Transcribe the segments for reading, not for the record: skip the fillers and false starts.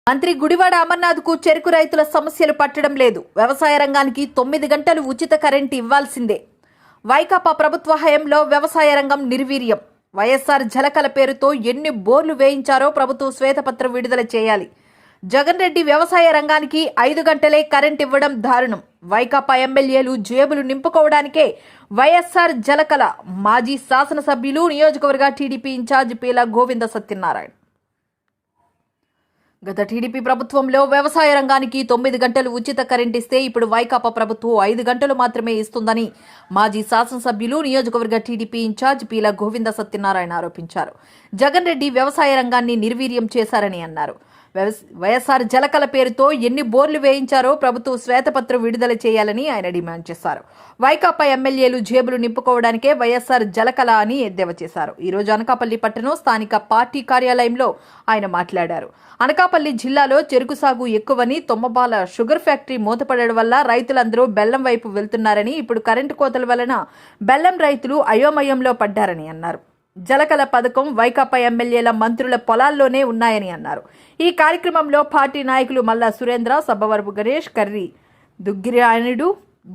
మంత్రి గుడివాడ అమర్నాథ్ కు చెరుకు రైతుల సమస్యలు పట్టడం లేదు. వ్యవసాయ రంగానికి 9 గంటలు ఉచిత కరెంటు ఇవ్వాల్సిందే. వైకాపా ప్రభుత్వ హయాంలో వ్యవసాయ రంగం నిర్వీర్యం. వైఎస్ఆర్ జలకల పేరుతో ఎన్ని బోర్లు వేయించారో ప్రభుత్వం శ్వేతపత్రం విడుదల చేయాలి. జగన్ రెడ్డి వ్యవసాయ రంగానికి 5 గంటలే కరెంట్ ఇవ్వడం దారుణం. వైకాపా ఎమ్మెల్యేలు జేబులు నింపుకోవడానికే వైఎస్ఆర్ జలకల. మాజీ శాసనసభ్యులు నియోజకవర్గ టీడీపీ ఇన్ఛార్జ్ పీల గోవింద సత్యనారాయణ. గత టీడీపీ ప్రభుత్వంలో వ్యవసాయ రంగానికి 9 గంటలు ఉచిత కరెంట్ ఇస్తే ఇప్పుడు వైకాపా ప్రభుత్వం 5 గంటలు మాత్రమే ఇస్తుందని మాజీ శాసనసభ్యులు నియోజకవర్గ టీడీపీ ఇన్ఛార్జ్ పీల గోవింద సత్యనారాయణ ఆరోపించారు. జగన్ రెడ్డి వ్యవసాయ రంగాన్ని నిర్వీర్యం చేశారని అన్నారు. వైఎస్ఆర్ జలకల పేరుతో ఎన్ని బోర్లు వేయించారో ప్రభుత్వం శ్వేతపత్రం విడుదల చేయాలని ఆయన డిమాండ్ చేశారు. వైకాపా ఎమ్మెల్యేలు జేబులు నింపుకోవడానికే వైఎస్ఆర్ జలకల అని ఎద్దేవా చేశారు. ఈ రోజు అనకాపల్లి పట్టణం స్థానిక పార్టీ కార్యాలయంలో ఆయన మాట్లాడారు. అనకాపల్లి జిల్లాలో చెరుకు సాగు ఎక్కువని, తొమ్మబాల షుగర్ ఫ్యాక్టరీ మూతపడడం వల్ల రైతులందరూ బెల్లం వైపు వెళ్తున్నారని, ఇప్పుడు కరెంటు కోతల వలన బెల్లం రైతులు అయోమయంలో పడ్డారని అన్నారు. జలకల పథకం వైకాపా ఎమ్మెల్యేల మంత్రుల పొలాల్లోనే ఉన్నాయని అన్నారు. ఈ కార్యక్రమంలో పార్టీ నాయకులు మల్లా సురేంద్ర, సబ్బవరపు గణేష్, కర్రి దుగ్గిరాయనుడు,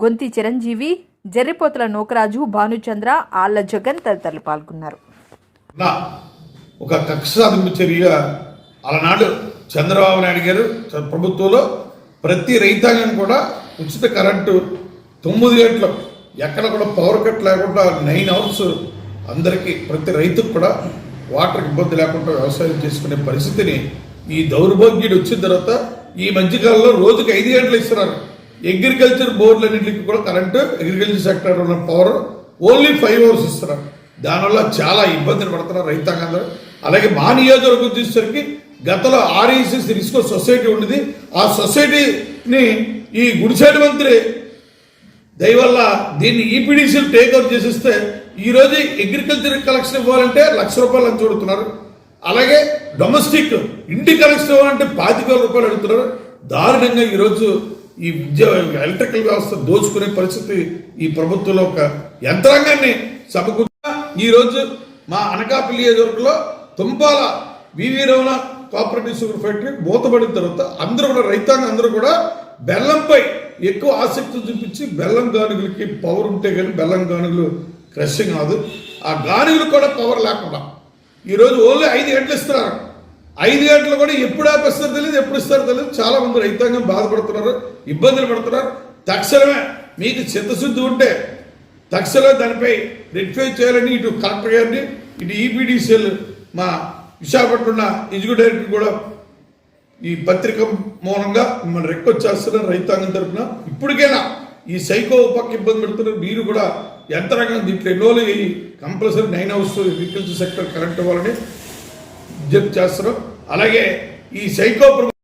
గొంతి చిరంజీవి, జర్రిపోతుల నూకరాజు, భానుచంద్ర, ఆళ్ల జగన్ తదితరులు పాల్గొన్నారు. ఒక కక్ష చర్య అలనాడు చంద్రబాబు నాయుడు గారు ప్రభుత్వంలో ప్రతి రైతాంగం కూడా ఉచిత కరెంటు 9 గంటలు, ఎక్కడ కూడా పవర్ కట్ లేకుండా 9 అవర్స్ అందరికీ, ప్రతి రైతుకు కూడా వాటర్ ఇబ్బంది లేకుండా వ్యవసాయం చేసుకునే పరిస్థితిని ఈ దౌర్భాగ్యుడు వచ్చిన తర్వాత ఈ మధ్యకాలంలో రోజుకి 5 గంటలు ఇస్తున్నారు. అగ్రికల్చర్ బోర్డులన్నింటికి కూడా కరెంటు, అగ్రికల్చర్ సెక్టర్ ఉన్న పవర్ ఓన్లీ 5 అవర్స్ ఇస్తున్నారు. దానివల్ల చాలా ఇబ్బందులు పడుతున్నారు రైతాంగంలో. అలాగే మా నియోజకవర్గం చూసేసరికి గతంలో ఆర్ఈసీసీ రిస్కో సొసైటీ ఉండేది. ఆ సొసైటీని ఈ గుడిసేటి మంత్రి దయవల్ల దీన్ని ఈపీడీసీలు టేక్ ఓవర్ చేసిస్తే ఈరోజు అగ్రికల్చర్ కలెక్షన్ ఇవ్వాలంటే ₹1,00,000 అని చూడుతున్నారు. అలాగే డొమెస్టిక్ ఇంటి కలెక్షన్ ఇవ్వాలంటే ₹25,000 అడుగుతున్నారు. దారుణంగా ఈరోజు ఈ ఎలక్ట్రికల్ వ్యవస్థ దోచుకునే పరిస్థితి ఈ ప్రభుత్వంలో ఒక యంత్రాంగాన్ని సమకూర్చుగా ఈరోజు మా అనకాపల్లి నియోజకవర్గంలో తుంపాల వివి రమణ కోఆపరేటివ్ షుగర్ ఫ్యాక్టరీ మూతపడిన తర్వాత అందరూ కూడా రైతాంగం అందరూ కూడా బెల్లంపై ఎక్కువ ఆసక్తి చూపించి బెల్లం గానుగులకి పవర్ ఉంటే కానీ బెల్లం గానుగులు క్రషింగ్ కాదు. ఆ గానుగులు కూడా పవర్ లేకుండా ఈరోజు ఓన్లీ 5 గంటలు ఇస్తున్నారు. 5 గంటలు కూడా ఎప్పుడు ఆపేస్తారో తెలియదు, ఎప్పుడు ఇస్తారో తెలియదు. చాలా మంది రైతాంగం బాధపడుతున్నారు, ఇబ్బందులు పడుతున్నారు. తక్షణమే మీకు చిత్తశుద్ధి ఉంటే తక్షణమే దానిపై రెక్టిఫై చేయాలని ఇటు కలెక్టర్ గారిని, ఇటు ఈపీడీసీఎల్ మా విశాఖపట్నం ఎగ్జిక్యూటివ్ డైరెక్టర్ కూడా ఈ పత్రిక మూలంగా మిమ్మల్ని రిక్వెస్ట్ చేస్తున్నారు రైతాంగం తరఫున. ఇప్పటికైనా ఈ సైకో పక్క ఇబ్బంది పెడుతున్నారు. మీరు కూడా యంత్రాంగం దీంట్లో ఎన్నోలు compulsory 9 hours agriculture sector current ఇవ్వాలని విజ్ఞప్తి చేస్తున్నారు. అలాగే ఈ సైకో